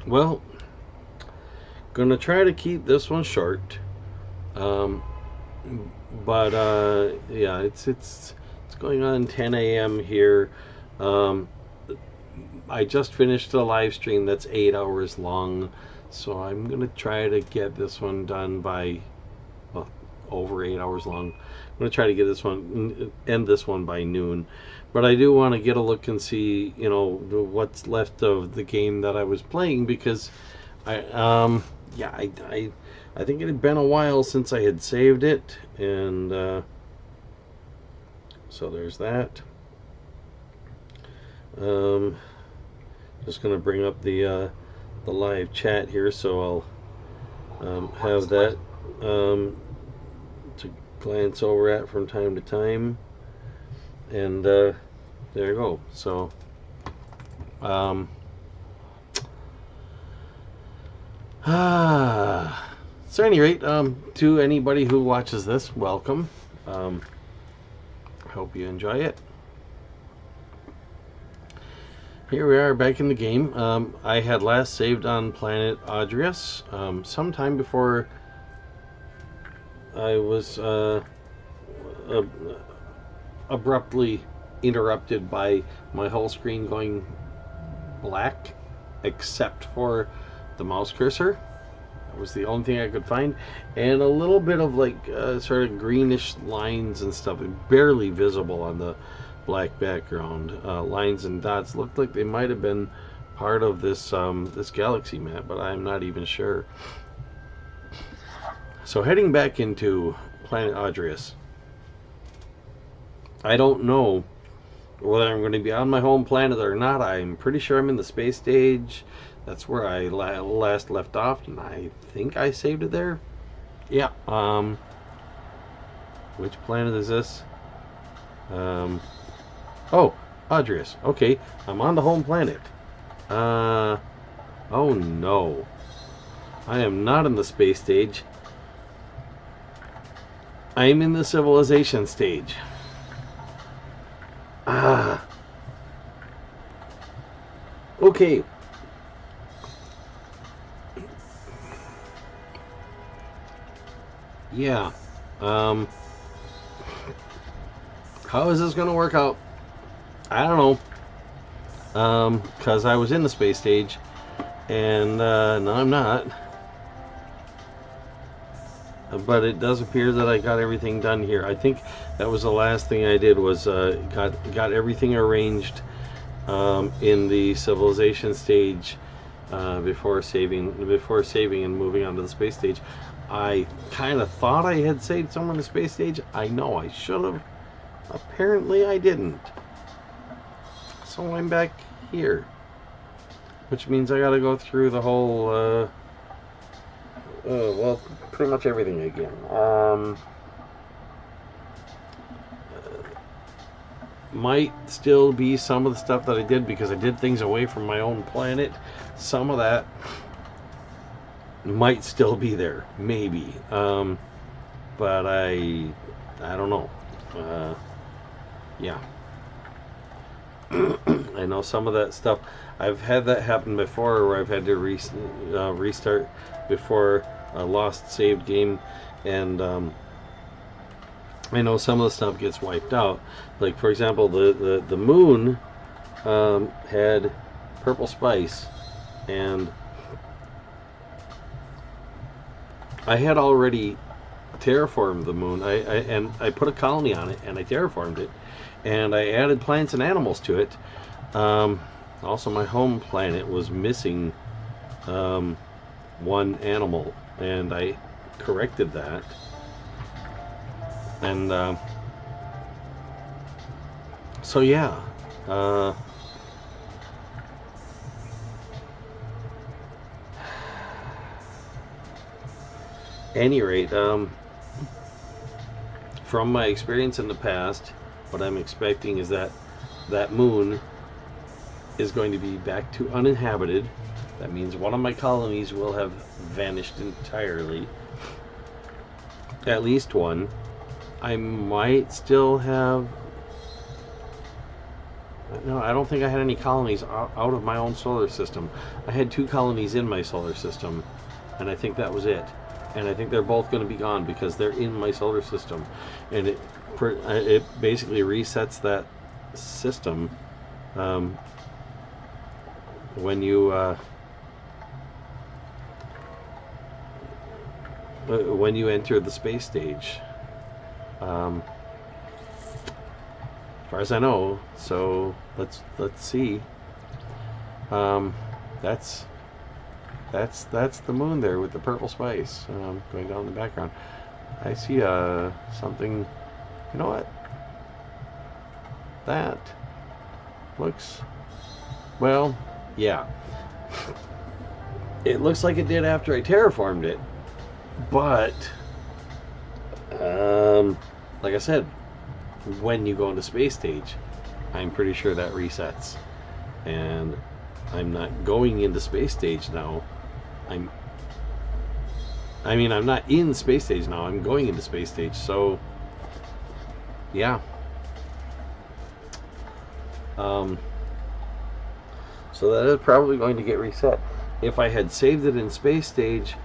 Well, gonna try to keep this one short. Um, but yeah, it's going on 10 a.m. here. Um, I just finished a live stream that's 8 hours long, so I'm gonna try to get this one done by over 8 hours long. I'm gonna try to get this one end this one by noon, but I do want to get a look and see what's left of the game that I was playing because yeah I think it had been a while since I had saved it, and so there's that. Just gonna bring up the live chat here, so I'll have that to glance over at from time to time, and there you go. So so at any rate, to anybody who watches this, welcome. Hope you enjoy it. Here we are back in the game. I had last saved on planet Adrius sometime before I was abruptly interrupted by my whole screen going black except for the mouse cursor. That was the only thing I could find, and a little bit of like sort of greenish lines and stuff, barely visible on the black background. Lines and dots looked like they might have been part of this this galaxy map, but I'm not even sure. So heading back into planet Adrius, I don't know whether I'm going to be on my home planet or not. I'm pretty sure I'm in the space stage. That's where I last left off, and I think I saved it there. Yeah. Which planet is this? Oh, Adrius. Okay, I'm on the home planet. Oh no. I am not in the space stage. I am in the civilization stage. Okay. Yeah. How is this going to work out? I don't know. Because I was in the space stage, and no, I'm not. But it does appear that I got everything done here. I think that was the last thing I did was got everything arranged in the civilization stage before saving and moving on to the space stage. I kind of thought I had saved somewhere in the space stage. I know I should have. Apparently I didn't. So I'm back here, which means I got to go through the whole well, pretty much everything again. Might still be some of the stuff that I did because I did things away from my own planet. Some of that might still be there, maybe. But I don't know. Yeah. I know some of that stuff. I've had that happen before, where I've had to restart before a lost saved game, and I know some of the stuff gets wiped out. Like for example, the moon had purple spice, and I had already terraformed the moon. I put a colony on it, and I terraformed it, and I added plants and animals to it. Also, my home planet was missing one animal, and I corrected that. And so yeah. Any rate, from my experience in the past, what I'm expecting is that that moon is going to be back to uninhabited. That means one of my colonies will have vanished entirely. At least one. I might still have No, I don't think I had any colonies out of my own solar system. I had 2 colonies in my solar system, and I think that was it. And I think they're both going to be gone because they're in my solar system, and it basically resets that system when you enter the space stage. As far as I know, so let's see. That's the moon there with the purple spice going down in the background. I see something. You know what? That looks, well, yeah. It looks like it did after I terraformed it, but like I said, when you go into space stage, I'm pretty sure that resets, and I'm not going into space stage now. I'm not in space stage now. I'm going into space stage, so yeah. So that is probably going to get reset. If I had saved it in space stage,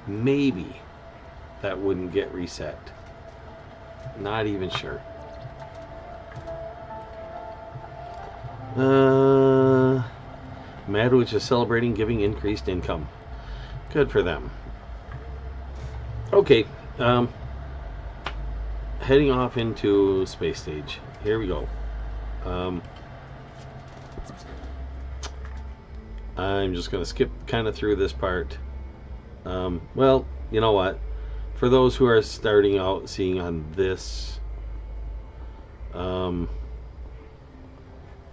maybe that wouldn't get reset. Not even sure. Madwich is celebrating giving increased income. Good for them. Okay, heading off into space stage. Here we go. I'm just going to skip kind of through this part. Well, you know what? For those who are starting out seeing on this, you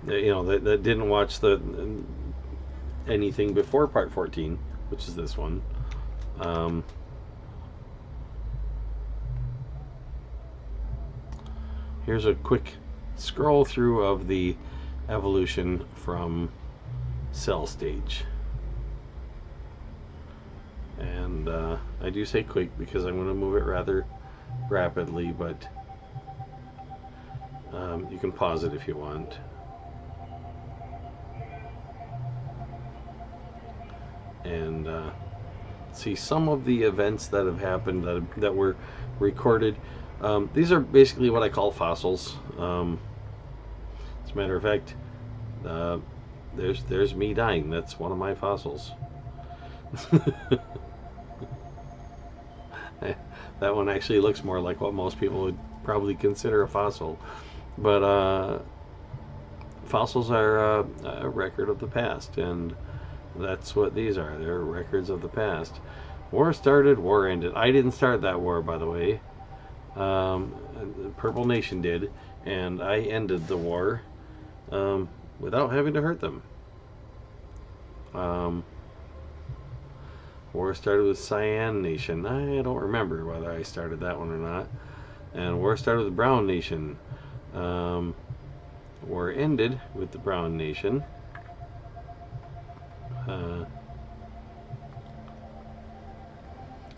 know, that didn't watch anything before part 14, which is this one. Here's a quick scroll through of the evolution from cell stage. And I do say quick because I'm going to move it rather rapidly, but you can pause it if you want. And see some of the events that have happened that were recorded. These are basically what I call fossils. As a matter of fact, there's me dying. That's one of my fossils. That one actually looks more like what most people would probably consider a fossil, but fossils are a record of the past, and that's what these are. They're records of the past. War started, war ended. I didn't start that war, by the way. Purple Nation did, and I ended the war without having to hurt them. War started with Cyan Nation. I don't remember whether I started that one or not. And war started with the Brown Nation. War ended with the Brown Nation.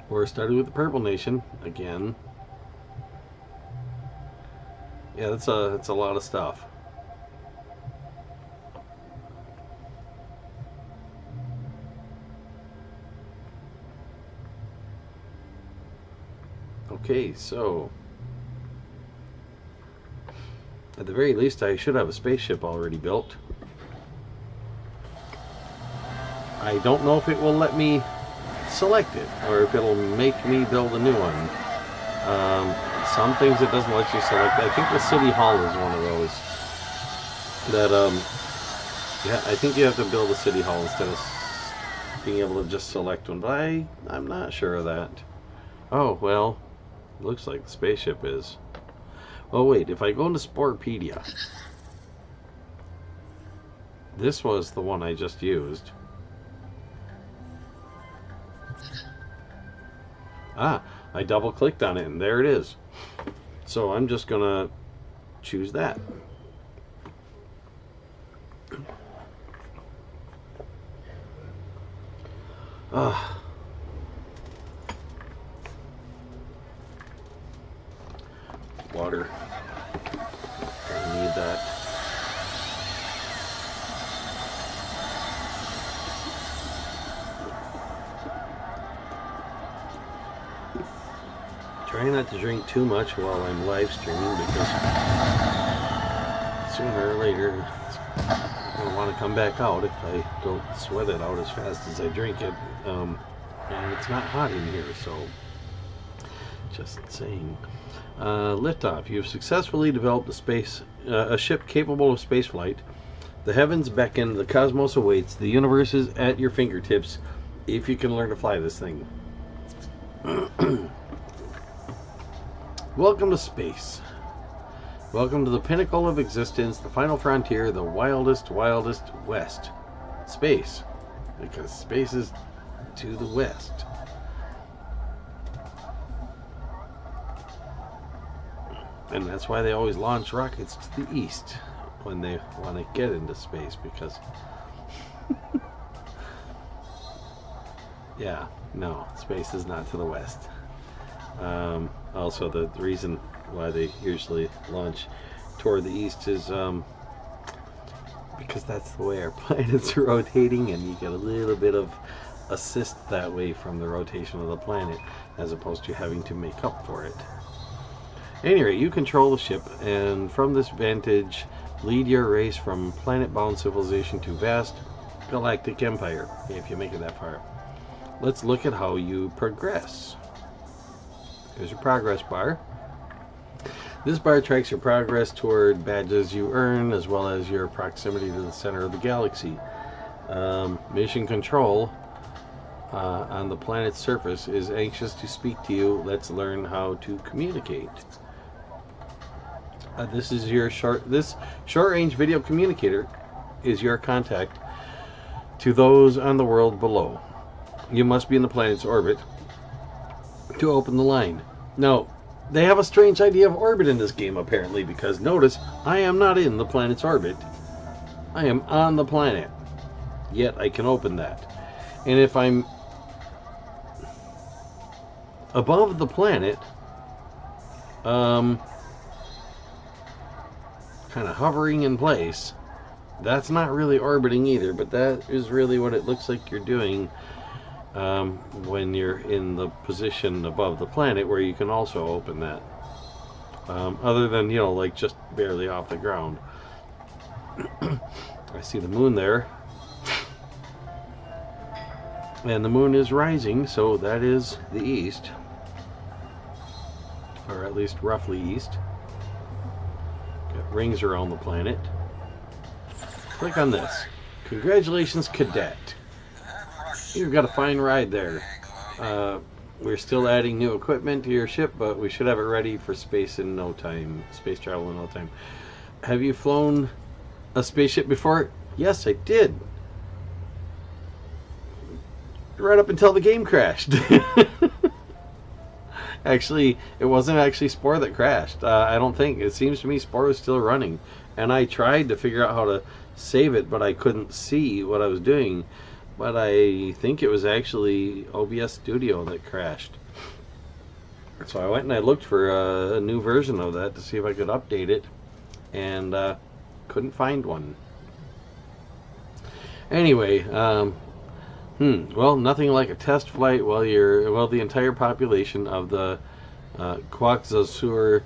War started with the Purple Nation again. Yeah, that's a lot of stuff. Okay, so at the very least I should have a spaceship already built. I don't know if it will let me select it or if it'll make me build a new one. Some things it doesn't let you select. I think the City Hall is one of those that yeah, I think you have to build a City Hall instead of being able to just select one, but I'm not sure of that. Oh, well, looks like the spaceship is. Oh wait, if I go into Sporepedia, this was the one I just used. Ah, I double clicked on it and there it is. So I'm just gonna choose that. Water. I need that. trying not to drink too much while I'm live streaming because sooner or later it's going to want to come back out if I don't sweat it out as fast as I drink it. And it's not hot in here, so just saying. Liftoff. You've successfully developed a ship capable of spaceflight. The heavens beckon, the cosmos awaits, the universe is at your fingertips if you can learn to fly this thing. Welcome to space. Welcome to the pinnacle of existence, the final frontier, the wildest west. Space. Because space is to the west. And that's why they always launch rockets to the east when they want to get into space, because yeah, no, space is not to the west. Also, the reason why they usually launch toward the east is because that's the way our planet's rotating, and you get a little bit of assist that way from the rotation of the planet, as opposed to having to make up for it. Anyway, you control the ship, and from this vantage, lead your race from planet-bound civilization to vast galactic empire, if you make it that far. Let's look at how you progress. There's your progress bar. This bar tracks your progress toward badges you earn, as well as your proximity to the center of the galaxy. Mission Control on the planet's surface is anxious to speak to you. Let's learn how to communicate. This short-range video communicator is your contact to those on the world below. You must be in the planet's orbit to open the line. Now, they have a strange idea of orbit in this game, apparently, because notice, I am not in the planet's orbit. I am on the planet. Yet I can open that. And if I'm above the planet, kind of hovering in place, that's not really orbiting either, but that is really what it looks like you're doing when you're in the position above the planet, where you can also open that, other than, you know, like just barely off the ground. I see the moon there, and the moon is rising, so that is the east, or at least roughly east. Got rings around the planet. Click on this. Congratulations, cadet. You've got a fine ride there. We're still adding new equipment to your ship, but we should have it ready for space in no time. Space travel in no time. Have you flown a spaceship before? Yes, I did. Right up until the game crashed. Actually, it wasn't actually Spore that crashed. I don't think. It seems to me Spore is still running. And I tried to figure out how to save it, but I couldn't see what I was doing. But I think it was actually OBS Studio that crashed. So I went and I looked for a new version of that to see if I could update it. And couldn't find one. Anyway, well, nothing like a test flight while the entire population of the Quaxosur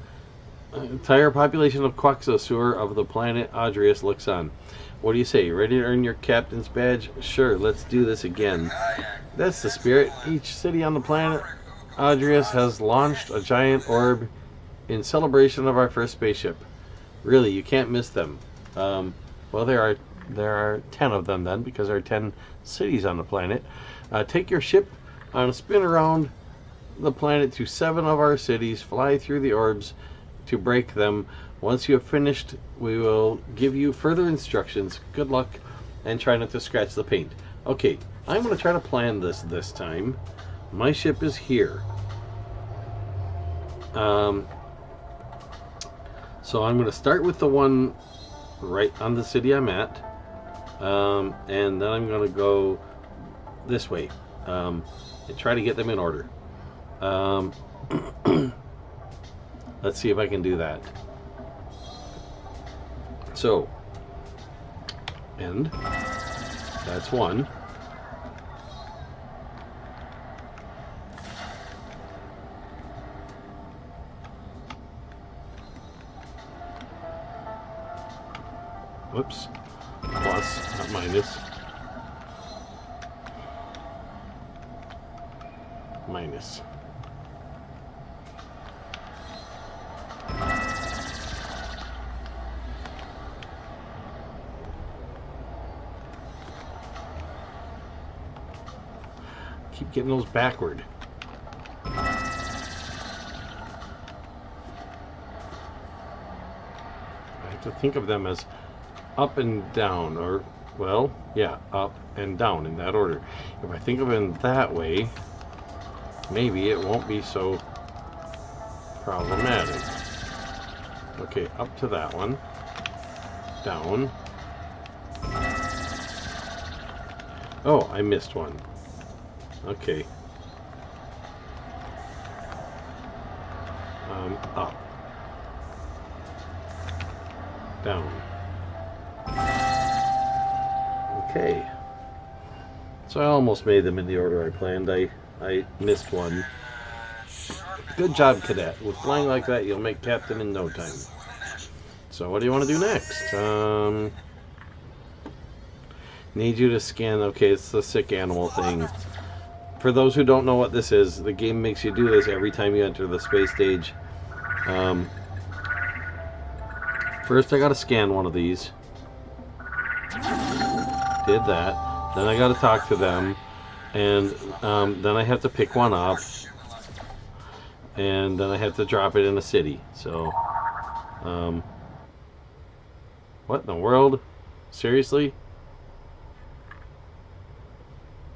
of the planet Adrius looks on. What do you say? Ready to earn your captain's badge? Sure, let's do this again. That's the spirit. Each city on the planet Adrius has launched a giant orb in celebration of our first spaceship. Really, you can't miss them. Well, there are 10 of them then, because there are 10 cities on the planet. Take your ship on a spin around the planet to 7 of our cities. Fly through the orbs to break them. Once you have finished, we will give you further instructions. Good luck, and try not to scratch the paint. Okay, I'm going to try to plan this time. My ship is here. So I'm going to start with the one right on the city I'm at. And then I'm going to go this way and try to get them in order. Let's see if I can do that. So, and that's one. Whoops. Plus, not minus. Minus. Keep getting those backward. To think of them as up and down, or, well, yeah, up and down in that order. If I think of it that way, maybe it won't be so problematic. Okay, up to that one, down. Oh, I missed one. Okay. Up. Down. Okay. So I almost made them in the order I planned. I missed one. Good job, Cadet. With flying like that, you'll make captain in no time. So what do you want to do next? Need you to scan. Okay, it's the sick animal thing. For those who don't know what this is, the game makes you do this every time you enter the space stage. First I gotta scan one of these. Did that. Then I gotta talk to them. And then I have to pick one up. And then I have to drop it in a city. So, what in the world? Seriously?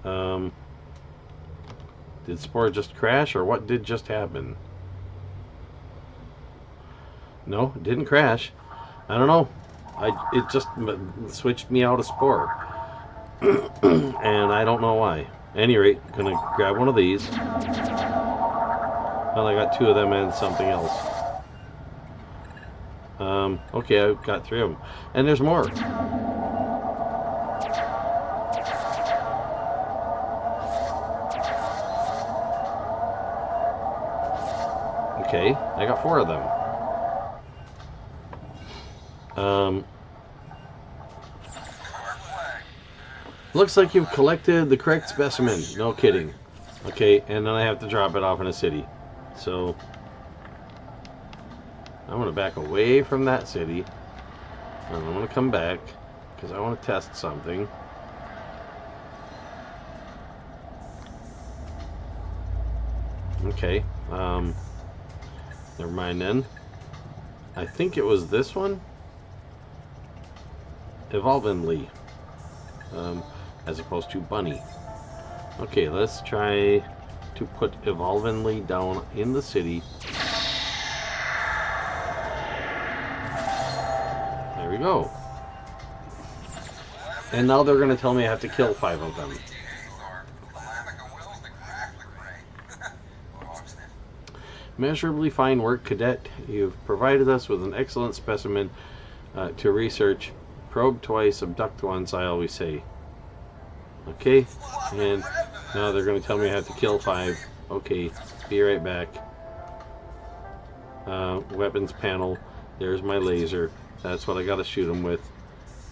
Did Spore just crash, or what did just happen? No, it didn't crash. I don't know. It just switched me out of Spore. And I don't know why. At any rate, I'm gonna grab one of these. Well, I got two of them and something else. Okay, I've got three of them. And there's more. Okay, I got four of them. Looks like you've collected the correct specimen. No kidding. Okay, and then I have to drop it off in a city. So, I'm going to back away from that city. And I'm going to come back, because I want to test something. Okay, never mind then. I think it was this one. Evolultion. As opposed to bunny. Okay, let's try to put Evolultion down in the city. There we go. And now they're going to tell me I have to kill 5 of them. Measurably fine work, Cadet. You've provided us with an excellent specimen to research. Probe twice, abduct once, I always say. Okay, and now they're going to tell me I have to kill 5. Okay, be right back. Weapons panel. There's my laser. That's what I got to shoot them with.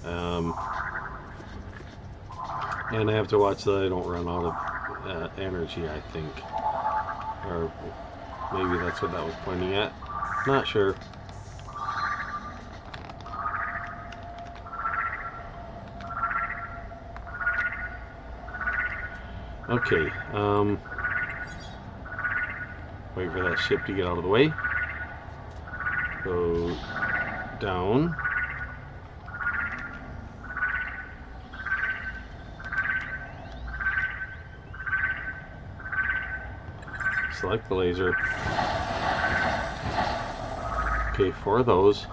And I have to watch that I don't run out of energy, I think. Or maybe that's what that was pointing at. Not sure. Okay, wait for that ship to get out of the way. Go down. Select the laser. Okay, 4 of those.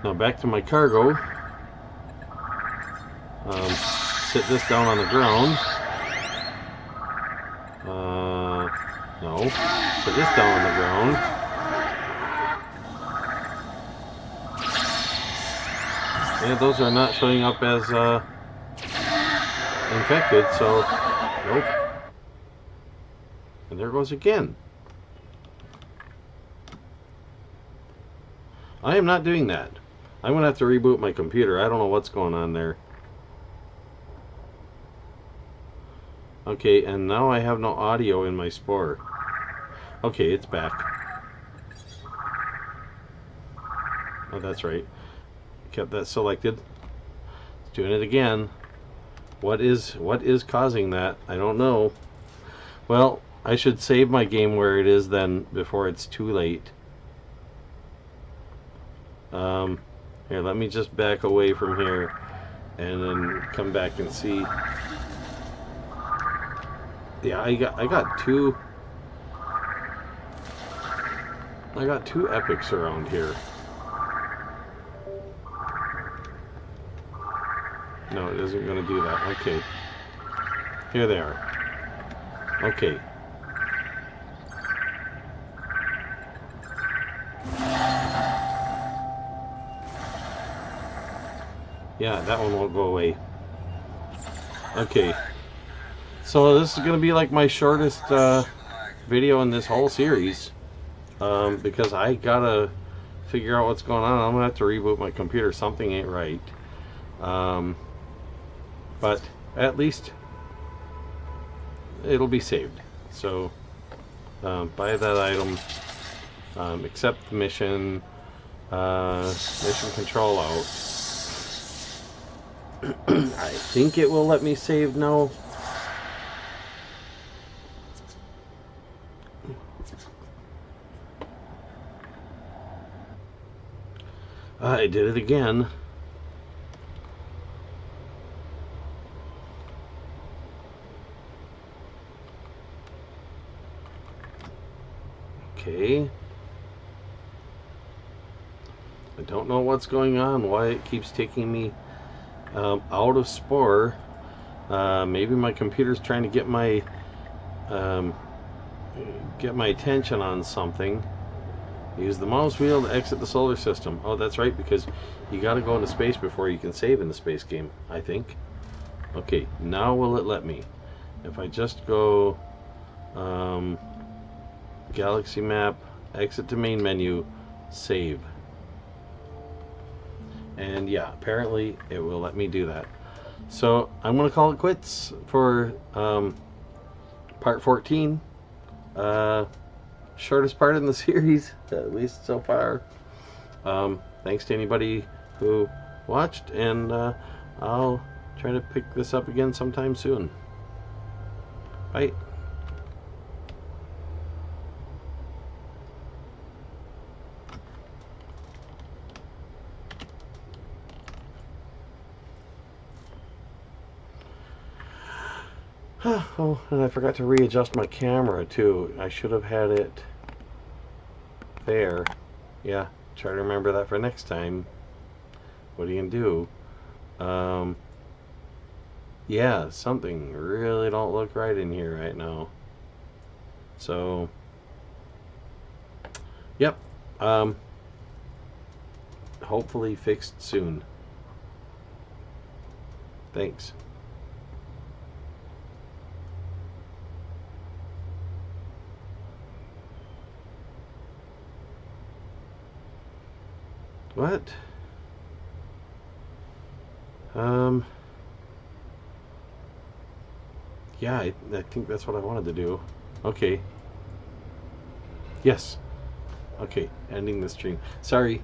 Now back to my cargo. Sit this down on the ground. No. Put this down on the ground. And those are not showing up as infected, so nope. And there goes again. I am not doing that. I'm gonna have to reboot my computer. I don't know what's going on there. Okay, and now I have no audio in my Spore. Okay, it's back. Oh, that's right. Kept that selected. It's doing it again. What is causing that? I don't know. Well, I should save my game where it is then before it's too late. Here, let me just back away from here and then come back and see. Yeah, I got two epics around here. No, it isn't going to do that. Okay. Here they are. Okay. Yeah, that one won't go away. Okay. So this is going to be like my shortest video in this whole series. Because I gotta figure out what's going on. I'm going to have to reboot my computer. Something ain't right. But at least it'll be saved. So buy that item, accept the mission, mission control out. I think it will let me save now. I did it again. Okay. I don't know what's going on, why it keeps taking me out of Spore. Maybe my computer's trying to get my attention on something. Use the mouse wheel to exit the solar system. Oh, that's right, because you got to go into space before you can save in the space game, I think. Okay, now will it let me? If I just go galaxy map, exit to main menu, save. And yeah, apparently it will let me do that. So I'm going to call it quits for part 14. Shortest part in the series, at least so far. Thanks to anybody who watched, and I'll try to pick this up again sometime soon. Bye. Oh, and I forgot to readjust my camera too. I should have had it there. Yeah, try to remember that for next time. What are you gonna do? Yeah, something really don't look right in here right now. So, yep. Hopefully fixed soon. Thanks. What? Yeah, I think that's what I wanted to do. Okay. Yes. Okay, ending the stream. Sorry.